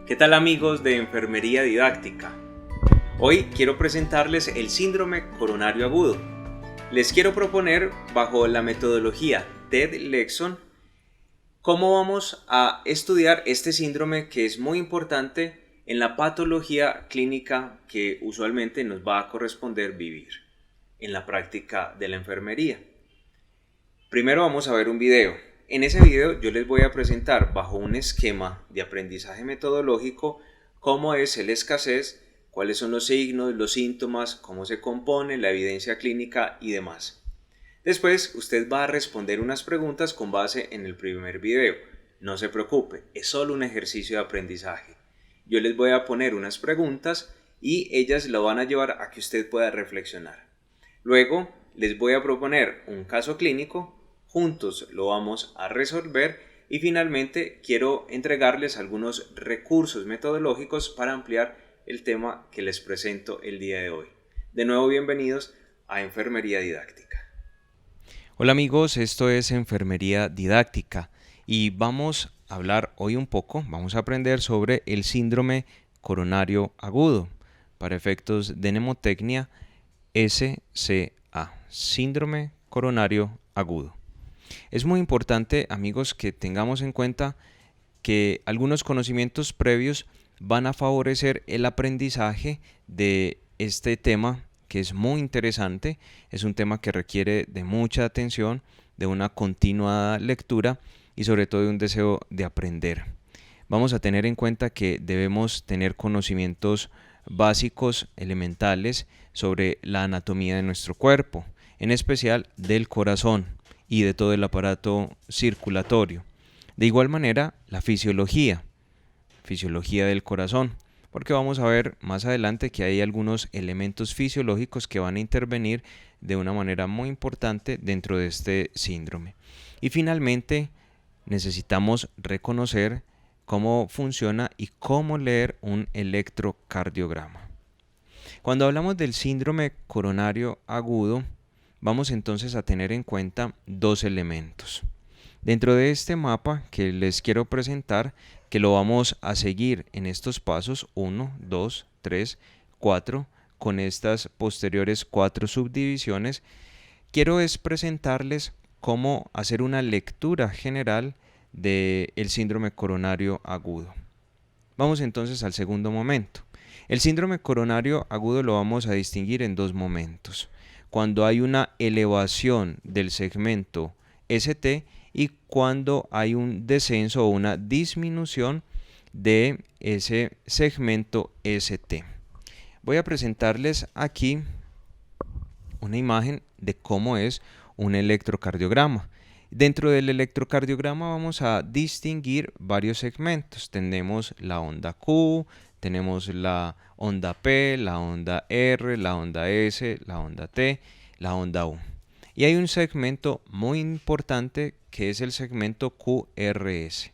¿Qué tal amigos de Enfermería Didáctica? Hoy quiero presentarles el síndrome coronario agudo. Les quiero proponer, bajo la metodología TED-Lexon, cómo vamos a estudiar este síndrome que es muy importante en la patología clínica que usualmente nos va a corresponder vivir en la práctica de la enfermería. Primero vamos a ver un video. En ese video yo les voy a presentar bajo un esquema de aprendizaje metodológico cómo es el escasez, cuáles son los signos, los síntomas, cómo se compone, la evidencia clínica y demás. Después usted va a responder unas preguntas con base en el primer video. No se preocupe, es solo un ejercicio de aprendizaje. Yo les voy a poner unas preguntas y ellas lo van a llevar a que usted pueda reflexionar. Luego les voy a proponer un caso clínico, juntos lo vamos a resolver y finalmente quiero entregarles algunos recursos metodológicos para ampliar el tema que les presento el día de hoy. De nuevo, bienvenidos a Enfermería Didáctica. Hola amigos, esto es Enfermería Didáctica y vamos a hablar hoy un poco, vamos a aprender sobre el síndrome coronario agudo, para efectos de mnemotecnia SCA, síndrome coronario agudo. Es muy importante, amigos, que tengamos en cuenta que algunos conocimientos previos van a favorecer el aprendizaje de este tema, que es muy interesante. Es un tema que requiere de mucha atención, de una continuada lectura y sobre todo de un deseo de aprender. Vamos a tener en cuenta que debemos tener conocimientos básicos, elementales, sobre la anatomía de nuestro cuerpo, en especial del corazón y de todo el aparato circulatorio. De igual manera, la fisiología del corazón, porque vamos a ver más adelante que hay algunos elementos fisiológicos que van a intervenir de una manera muy importante dentro de este síndrome. Y finalmente, necesitamos reconocer cómo funciona y cómo leer un electrocardiograma. Cuando hablamos del síndrome coronario agudo, vamos entonces a tener en cuenta dos elementos. Dentro de este mapa que les quiero presentar, que lo vamos a seguir en estos pasos 1, 2, 3, 4, con estas posteriores 4 subdivisiones, quiero presentarles cómo hacer una lectura general del síndrome coronario agudo. Vamos entonces al segundo momento. El síndrome coronario agudo lo vamos a distinguir en dos momentos. Cuando hay una elevación del segmento ST y cuando hay un descenso o una disminución de ese segmento ST. Voy a presentarles aquí una imagen de cómo es un electrocardiograma. Dentro del electrocardiograma vamos a distinguir varios segmentos. Tenemos la onda Q, tenemos la onda P, la onda R, la onda S, la onda T, la onda U. Y hay un segmento muy importante que es el segmento QRS.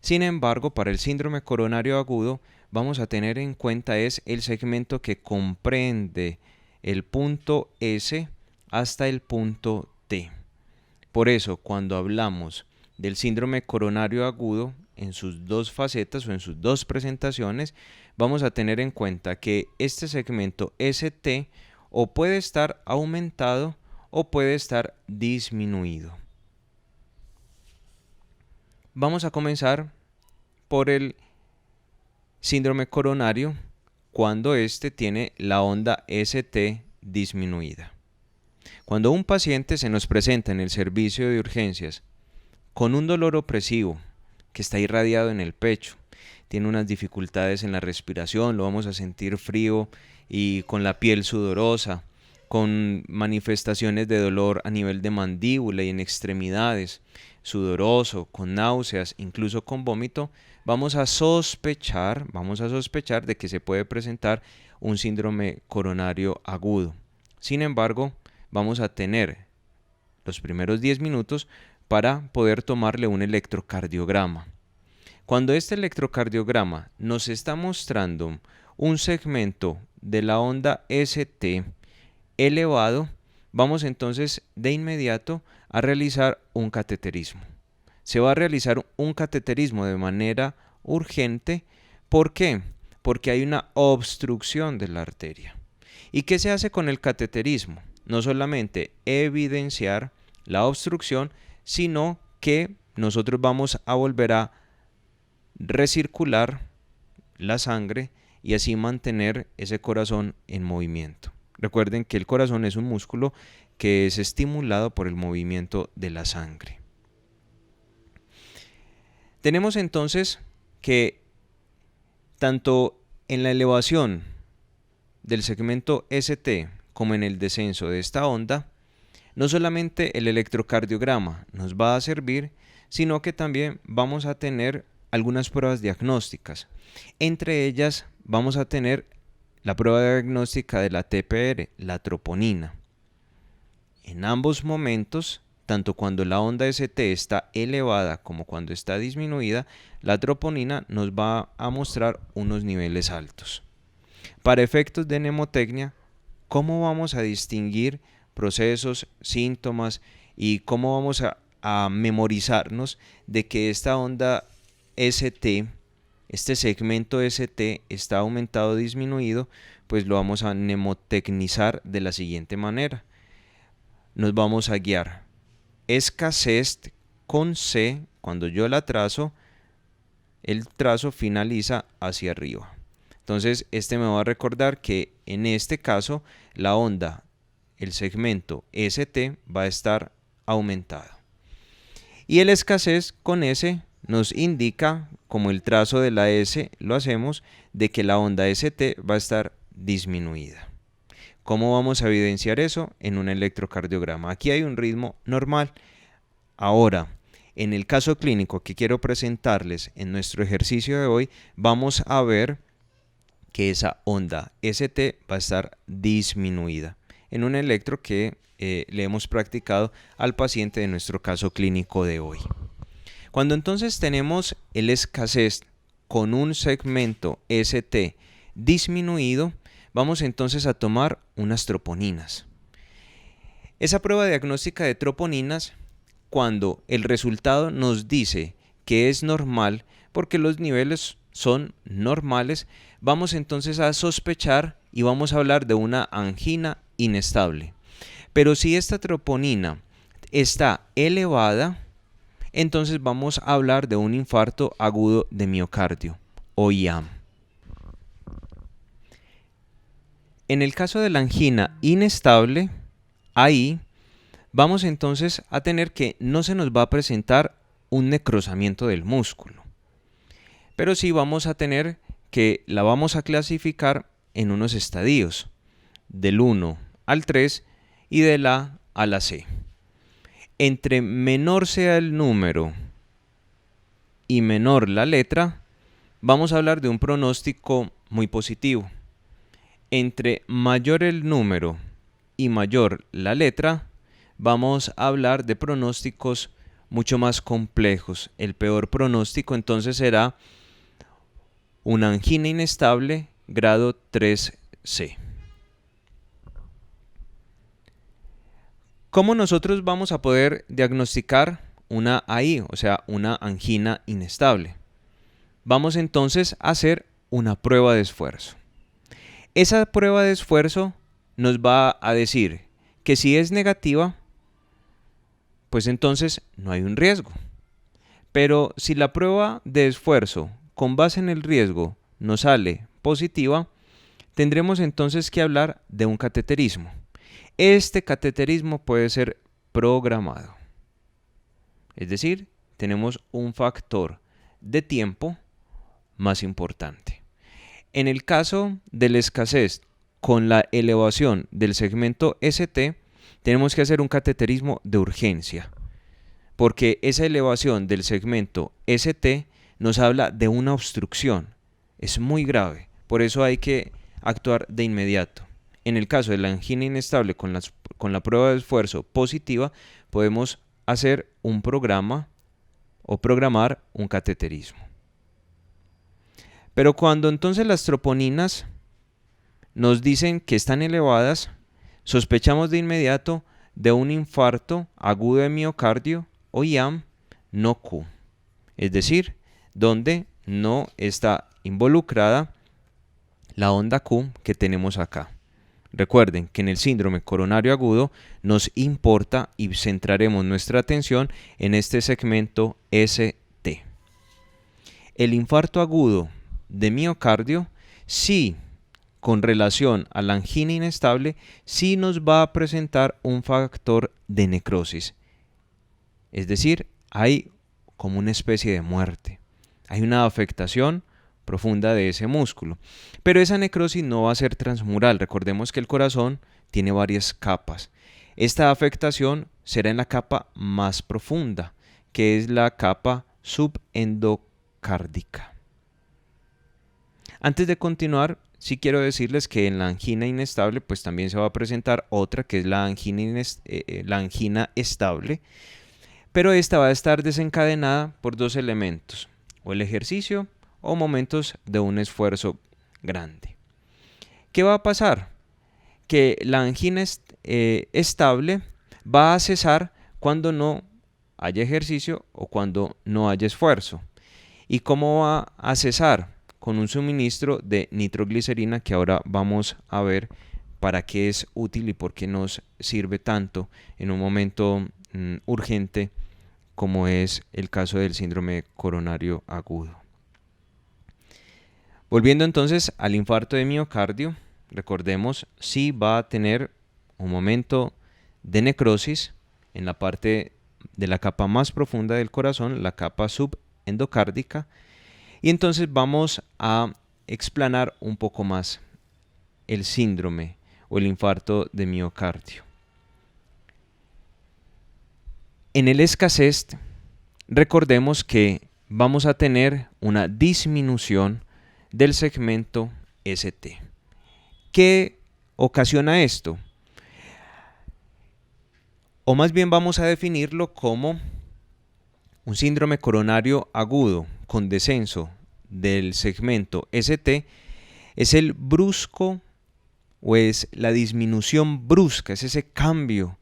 Sin embargo, para el síndrome coronario agudo vamos a tener en cuenta es el segmento que comprende el punto S hasta el punto T. Por eso, cuando hablamos del síndrome coronario agudo en sus dos facetas o en sus dos presentaciones, vamos a tener en cuenta que este segmento ST o puede estar aumentado o puede estar disminuido. Vamos a comenzar por el síndrome coronario cuando este tiene la onda ST disminuida. Cuando un paciente se nos presenta en el servicio de urgencias con un dolor opresivo que está irradiado en el pecho, tiene unas dificultades en la respiración, lo vamos a sentir frío y con la piel sudorosa, con manifestaciones de dolor a nivel de mandíbula y en extremidades, sudoroso, con náuseas, incluso con vómito, vamos a sospechar de que se puede presentar un síndrome coronario agudo. Sin embargo, vamos a tener los primeros 10 minutos para poder tomarle un electrocardiograma. Cuando este electrocardiograma nos está mostrando un segmento de la onda ST elevado, vamos entonces de inmediato a realizar un cateterismo. Se va a realizar un cateterismo de manera urgente ¿Por qué? Porque hay una obstrucción de la arteria. ¿Y qué se hace con el cateterismo? No solamente evidenciar la obstrucción, sino que nosotros vamos a volver a recircular la sangre y así mantener ese corazón en movimiento. Recuerden que el corazón es un músculo que es estimulado por el movimiento de la sangre. Tenemos entonces que tanto en la elevación del segmento ST como en el descenso de esta onda, no solamente el electrocardiograma nos va a servir, sino que también vamos a tener algunas pruebas diagnósticas. Entre ellas vamos a tener la prueba diagnóstica de la TPR, la troponina. En ambos momentos, tanto cuando la onda ST está elevada como cuando está disminuida, la troponina nos va a mostrar unos niveles altos. Para efectos de mnemotecnia, ¿cómo vamos a distinguir procesos, síntomas y cómo vamos a memorizarnos de que esta onda ST, este segmento ST está aumentado o disminuido? Pues lo vamos a mnemotecnizar de la siguiente manera. Nos vamos a guiar escasez con C. Cuando yo la trazo, el trazo finaliza hacia arriba. Entonces me va a recordar que en este caso la onda, el segmento ST, va a estar aumentado. Y el escasez con S nos indica, como el trazo de la S lo hacemos, de que la onda ST va a estar disminuida. ¿Cómo vamos a evidenciar eso? En un electrocardiograma. Aquí hay un ritmo normal. Ahora, en el caso clínico que quiero presentarles en nuestro ejercicio de hoy, vamos a ver que esa onda ST va a estar disminuida en un electro que le hemos practicado al paciente de nuestro caso clínico de hoy. Cuando entonces tenemos el escasez con un segmento ST disminuido, vamos entonces a tomar unas troponinas. Esa prueba diagnóstica de troponinas, cuando el resultado nos dice que es normal, porque los niveles son normales, vamos entonces a sospechar y vamos a hablar de una angina inestable. Pero si esta troponina está elevada, entonces vamos a hablar de un infarto agudo de miocardio o IAM. En el caso de la angina inestable, ahí vamos entonces a tener que no se nos va a presentar un necrosamiento del músculo, pero sí vamos a tener que la vamos a clasificar en unos estadios, del 1 al 3 y de la A a la C. Entre menor sea el número y menor la letra, vamos a hablar de un pronóstico muy positivo. Entre mayor el número y mayor la letra, vamos a hablar de pronósticos mucho más complejos. El peor pronóstico entonces será una angina inestable grado 3C. ¿Cómo nosotros vamos a poder diagnosticar una AI, o sea, una angina inestable? Vamos entonces a hacer una prueba de esfuerzo. Esa prueba de esfuerzo nos va a decir que si es negativa, pues entonces no hay un riesgo. Pero si la prueba de esfuerzo con base en el riesgo nos sale positiva, tendremos entonces que hablar de un cateterismo. Este cateterismo puede ser programado. Es decir, tenemos un factor de tiempo más importante. En el caso de la escasez con la elevación del segmento ST, tenemos que hacer un cateterismo de urgencia, porque esa elevación del segmento ST nos habla de una obstrucción. Es muy grave, por eso hay que actuar de inmediato. En el caso de la angina inestable con la prueba de esfuerzo positiva, podemos hacer un programa o programar un cateterismo. Pero cuando entonces las troponinas nos dicen que están elevadas, sospechamos de inmediato de un infarto agudo de miocardio o IAM no Q, es decir, donde no está involucrada la onda Q que tenemos acá. Recuerden que en el síndrome coronario agudo nos importa y centraremos nuestra atención en este segmento ST. El infarto agudo de miocardio, sí, con relación a la angina inestable, sí nos va a presentar un factor de necrosis. Es decir, hay como una especie de muerte. Hay una afectación profunda de ese músculo. Pero esa necrosis no va a ser transmural. Recordemos que el corazón tiene varias capas. Esta afectación será en la capa más profunda, que es la capa subendocárdica. Antes de continuar, sí quiero decirles que en la angina inestable pues también se va a presentar otra, que es la angina estable, pero esta va a estar desencadenada por dos elementos, o el ejercicio o momentos de un esfuerzo grande. ¿Qué va a pasar? Que la angina estable va a cesar cuando no haya ejercicio o cuando no haya esfuerzo. ¿Y cómo va a cesar? Con un suministro de nitroglicerina que ahora vamos a ver para qué es útil y por qué nos sirve tanto en un momento urgente como es el caso del síndrome coronario agudo. Volviendo entonces al infarto de miocardio, recordemos, sí va a tener un momento de necrosis en la parte de la capa más profunda del corazón, la capa subendocárdica, y entonces vamos a explanar un poco más el síndrome o el infarto de miocardio. En el escasez, recordemos que vamos a tener una disminución del segmento ST. ¿Qué ocasiona esto? O más bien vamos a definirlo como un síndrome coronario agudo con descenso del segmento ST es el brusco o es la disminución brusca, es ese cambio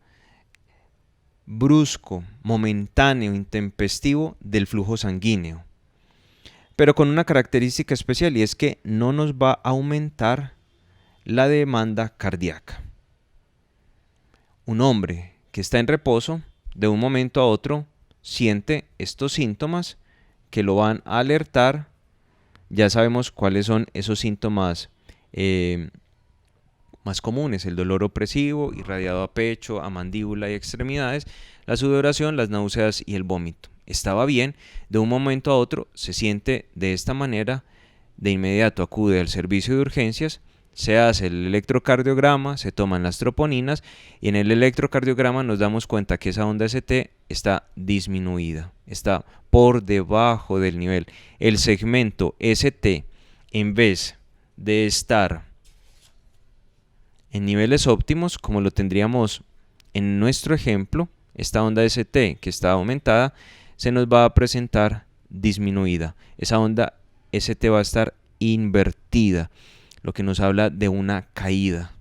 brusco, momentáneo, intempestivo del flujo sanguíneo. Pero con una característica especial y es que no nos va a aumentar la demanda cardíaca. Un hombre que está en reposo, de un momento a otro, siente estos síntomas que lo van a alertar. Ya sabemos cuáles son esos síntomas más comunes: el dolor opresivo, irradiado a pecho, a mandíbula y extremidades, la sudoración, las náuseas y el vómito. Estaba bien, de un momento a otro se siente de esta manera, de inmediato acude al servicio de urgencias, se hace el electrocardiograma, se toman las troponinas y en el electrocardiograma nos damos cuenta que esa onda ST está disminuida, está por debajo del nivel. El segmento ST, en vez de estar en niveles óptimos, como lo tendríamos en nuestro ejemplo, esta onda ST que está aumentada, se nos va a presentar disminuida. Esa onda ST va a estar invertida, lo que nos habla de una caída.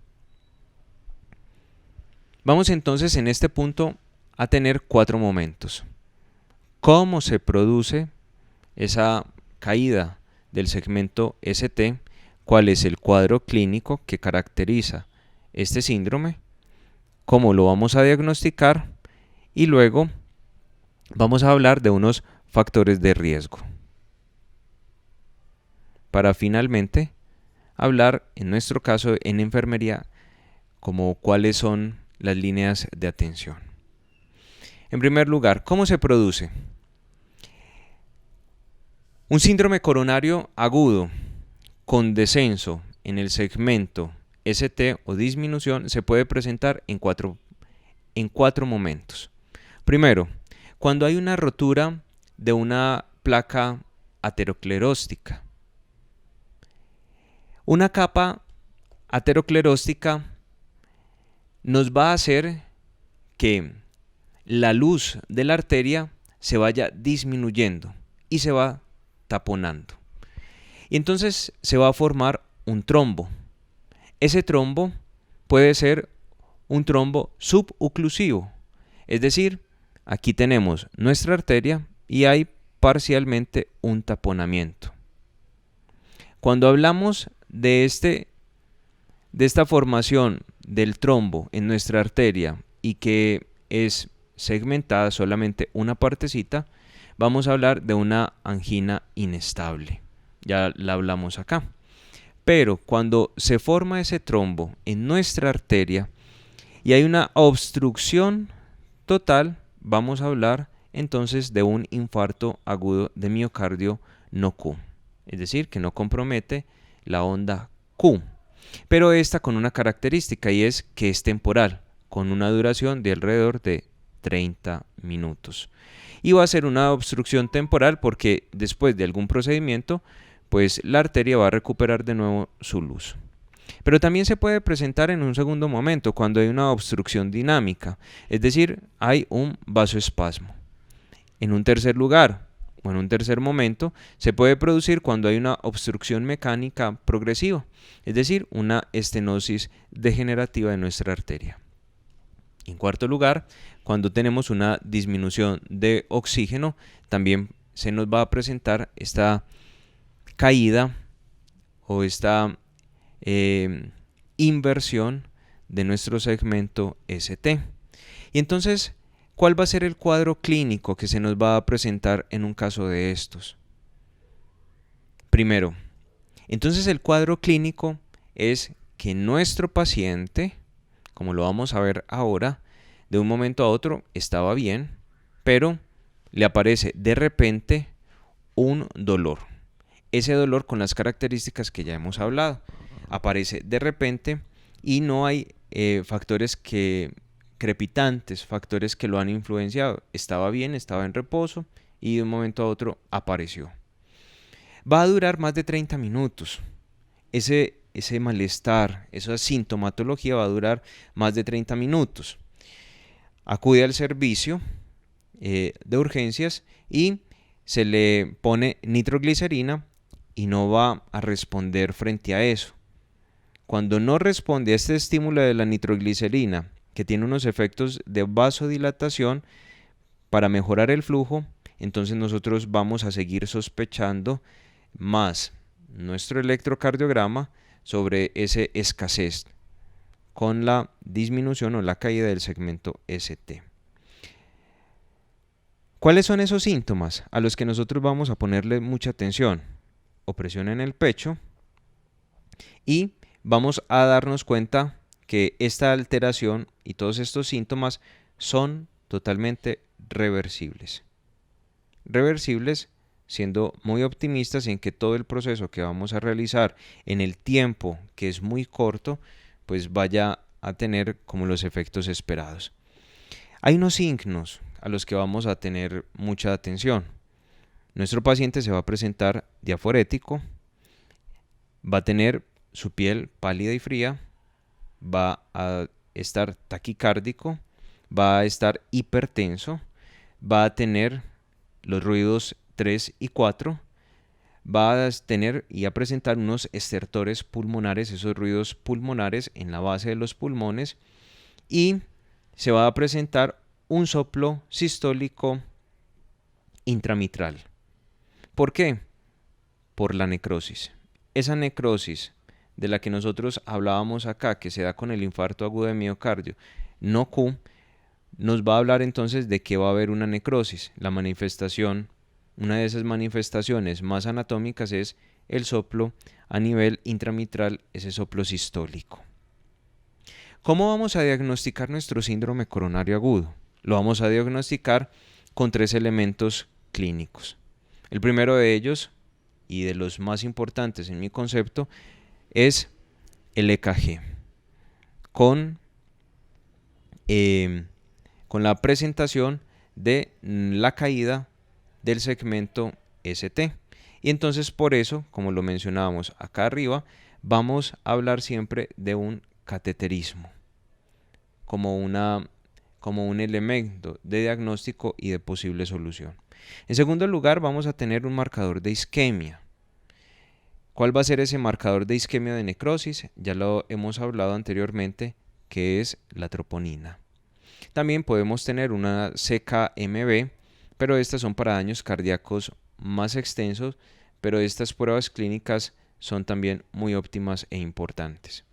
Vamos entonces en este punto a tener 4 momentos. ¿Cómo se produce esa caída del segmento ST? ¿Cuál es el cuadro clínico que caracteriza este síndrome? ¿Cómo lo vamos a diagnosticar? Y luego vamos a hablar de unos factores de riesgo, para finalmente hablar, en nuestro caso en enfermería, como cuáles son las líneas de atención. En primer lugar, ¿cómo se produce? Un síndrome coronario agudo con descenso en el segmento ST o disminución se puede presentar en cuatro momentos. Primero, cuando hay una rotura de una placa ateroscleróstica. Una capa ateroscleróstica nos va a hacer que la luz de la arteria se vaya disminuyendo y se va taponando. Y entonces se va a formar un trombo. Ese trombo puede ser un trombo suboclusivo, es decir, aquí tenemos nuestra arteria y hay parcialmente un taponamiento. Cuando hablamos de esta formación del trombo en nuestra arteria y que es segmentada solamente una partecita, vamos a hablar de una angina inestable. Ya la hablamos acá. Pero cuando se forma ese trombo en nuestra arteria y hay una obstrucción total, vamos a hablar entonces de un infarto agudo de miocardio no Q. Es decir, que no compromete la onda Q. Pero esta con una característica, y es que es temporal, con una duración de alrededor de 30 minutos. Y va a ser una obstrucción temporal porque después de algún procedimiento, pues la arteria va a recuperar de nuevo su luz. Pero también se puede presentar en un segundo momento cuando hay una obstrucción dinámica, es decir, hay un vasoespasmo. En un tercer lugar, o en un tercer momento, se puede producir cuando hay una obstrucción mecánica progresiva, es decir, una estenosis degenerativa de nuestra arteria. En cuarto lugar, cuando tenemos una disminución de oxígeno, también se nos va a presentar esta caída o esta inversión de nuestro segmento ST. Y entonces, ¿cuál va a ser el cuadro clínico que se nos va a presentar en un caso de estos? Primero, entonces el cuadro clínico es que nuestro paciente, como lo vamos a ver ahora, de un momento a otro estaba bien, pero le aparece de repente un dolor. Ese dolor con las características que ya hemos hablado. Aparece de repente y no hay factores crepitantes, factores que lo han influenciado. Estaba bien, estaba en reposo y de un momento a otro apareció. Va a durar más de 30 minutos. Ese malestar, esa sintomatología va a durar más de 30 minutos. Acude al servicio de urgencias y se le pone nitroglicerina y no va a responder frente a eso. Cuando no responde a este estímulo de la nitroglicerina, que tiene unos efectos de vasodilatación para mejorar el flujo, entonces nosotros vamos a seguir sospechando más nuestro electrocardiograma sobre esa escasez con la disminución o la caída del segmento ST. ¿Cuáles son esos síntomas a los que nosotros vamos a ponerle mucha atención? Opresión en el pecho y vamos a darnos cuenta que esta alteración y todos estos síntomas son totalmente reversibles. Reversibles siendo muy optimistas en que todo el proceso que vamos a realizar en el tiempo que es muy corto, pues vaya a tener como los efectos esperados. Hay unos signos a los que vamos a tener mucha atención. Nuestro paciente se va a presentar diaforético, va a tener su piel pálida y fría, va a estar taquicárdico, va a estar hipertenso, va a tener los ruidos 3 y 4, va a tener y a presentar unos estertores pulmonares, esos ruidos pulmonares en la base de los pulmones, y se va a presentar un soplo sistólico intramitral. ¿Por qué? Por la necrosis. Esa necrosis de la que nosotros hablábamos acá, que se da con el infarto agudo de miocardio, no Q, nos va a hablar entonces de que va a haber una necrosis. La manifestación, una de esas manifestaciones más anatómicas es el soplo a nivel intramitral, ese soplo sistólico. ¿Cómo vamos a diagnosticar nuestro síndrome coronario agudo? Lo vamos a diagnosticar con 3 elementos clínicos. El primero de ellos, y de los más importantes en mi concepto, es el EKG, con la presentación de la caída del segmento ST. Y entonces por eso, como lo mencionábamos acá arriba, vamos a hablar siempre de un cateterismo, como un elemento de diagnóstico y de posible solución. En segundo lugar, vamos a tener un marcador de isquemia. ¿Cuál va a ser ese marcador de isquemia de necrosis? Ya lo hemos hablado anteriormente, que es la troponina. También podemos tener una CKMB, pero estas son para daños cardíacos más extensos, pero estas pruebas clínicas son también muy óptimas e importantes.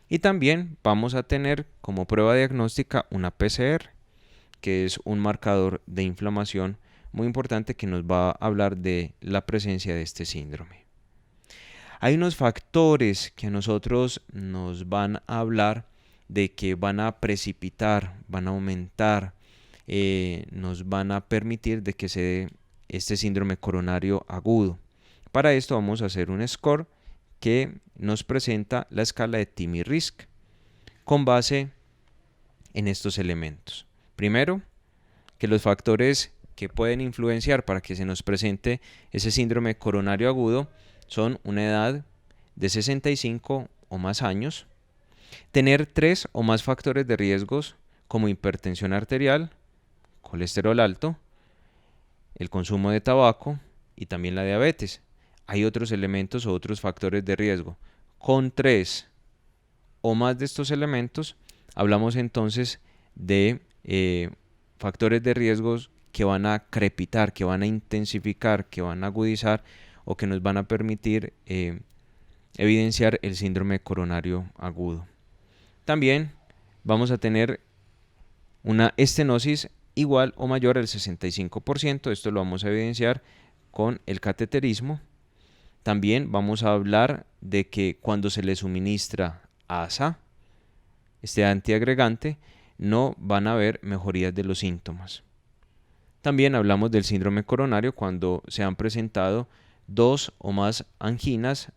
Y también vamos a tener como prueba diagnóstica una PCR, que es un marcador de inflamación muy importante que nos va a hablar de la presencia de este síndrome. Hay unos factores que a nosotros nos van a hablar de que van a precipitar, van a aumentar, nos van a permitir de que se dé este síndrome coronario agudo. Para esto vamos a hacer un score que nos presenta la escala de TIMI-RISC con base en estos elementos. Primero, que los factores que pueden influenciar para que se nos presente ese síndrome coronario agudo son una edad de 65 o más años, tener 3 o más factores de riesgos como hipertensión arterial, colesterol alto, el consumo de tabaco y también la diabetes. Hay otros elementos o otros factores de riesgo. Con 3 o más de estos elementos, hablamos entonces de factores de riesgos que van a crepitar, que van a intensificar, que van a agudizar o que nos van a permitir evidenciar el síndrome coronario agudo. También vamos a tener una estenosis igual o mayor al 65%. Esto lo vamos a evidenciar con el cateterismo. También vamos a hablar de que cuando se le suministra ASA, este antiagregante, no van a haber mejorías de los síntomas. También hablamos del síndrome coronario cuando se han presentado 2 o más anginas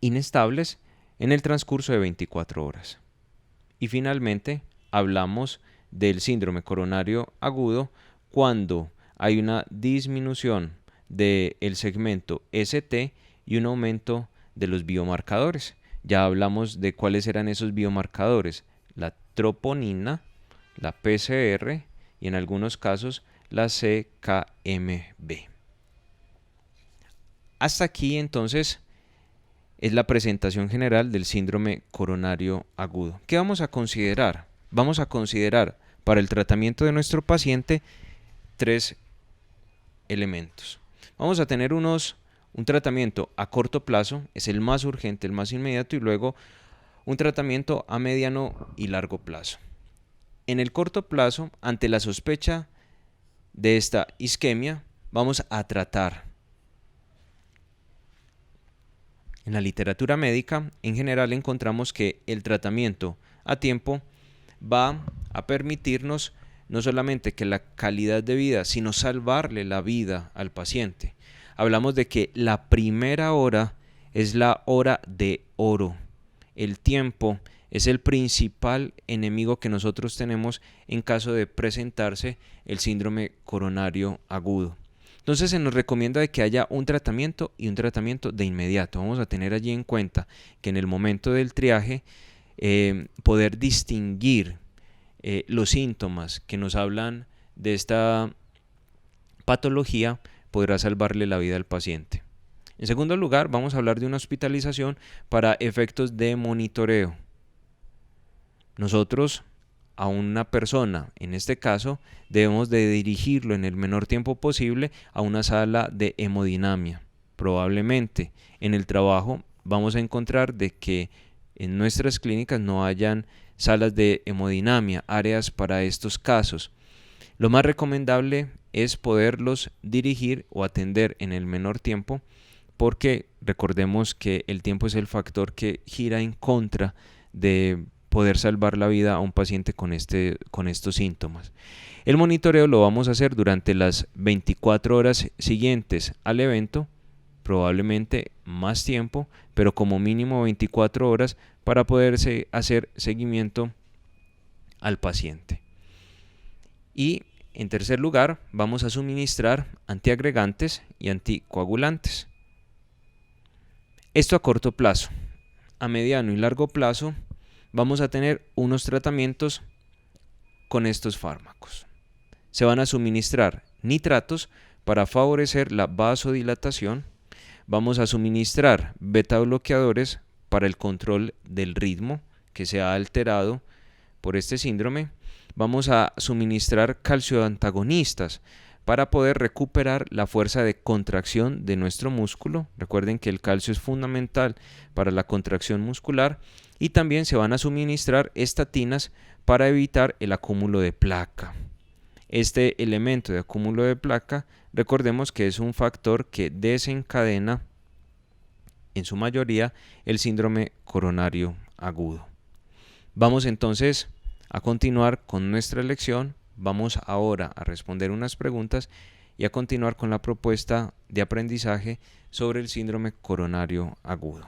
inestables en el transcurso de 24 horas. Y finalmente hablamos del síndrome coronario agudo cuando hay una disminución del segmento ST y un aumento de los biomarcadores. Ya hablamos de cuáles eran esos biomarcadores: la troponina, la PCR y en algunos casos la CKMB. Hasta aquí entonces es la presentación general del síndrome coronario agudo. ¿Qué vamos a considerar? Vamos a considerar para el tratamiento de nuestro paciente 3 elementos. Vamos a tener un tratamiento a corto plazo, es el más urgente, el más inmediato, y luego un tratamiento a mediano y largo plazo. En el corto plazo, ante la sospecha de esta isquemia, vamos a tratar. En la literatura médica, en general, encontramos que el tratamiento a tiempo va a permitirnos no solamente que la calidad de vida, sino salvarle la vida al paciente. Hablamos de que la primera hora es la hora de oro. El tiempo es el principal enemigo que nosotros tenemos en caso de presentarse el síndrome coronario agudo. Entonces se nos recomienda de que haya un tratamiento y un tratamiento de inmediato. Vamos a tener allí en cuenta que en el momento del triaje poder distinguir los síntomas que nos hablan de esta patología podrá salvarle la vida al paciente. En segundo lugar, vamos a hablar de una hospitalización para efectos de monitoreo. Nosotros a una persona, en este caso, debemos de dirigirlo en el menor tiempo posible a una sala de hemodinamia. Probablemente en el trabajo vamos a encontrar de que en nuestras clínicas no hayan salas de hemodinamia, áreas para estos casos. Lo más recomendable es poderlos dirigir o atender en el menor tiempo, porque recordemos que el tiempo es el factor que gira en contra de poder salvar la vida a un paciente con estos síntomas. El monitoreo lo vamos a hacer durante las 24 horas siguientes al evento, probablemente más tiempo, pero como mínimo 24 horas para poderse hacer seguimiento al paciente. Y en tercer lugar, vamos a suministrar antiagregantes y anticoagulantes. Esto a corto plazo. A mediano y largo plazo vamos a tener unos tratamientos con estos fármacos. Se van a suministrar nitratos para favorecer la vasodilatación. Vamos a suministrar beta bloqueadores para el control del ritmo que se ha alterado por este síndrome. Vamos a suministrar calcioantagonistas para poder recuperar la fuerza de contracción de nuestro músculo. Recuerden que el calcio es fundamental para la contracción muscular, y también se van a suministrar estatinas para evitar el acúmulo de placa. Este elemento de acúmulo de placa, recordemos que es un factor que desencadena en su mayoría el síndrome coronario agudo. Vamos entonces a continuar con nuestra lección. Vamos ahora a responder unas preguntas y a continuar con la propuesta de aprendizaje sobre el síndrome coronario agudo.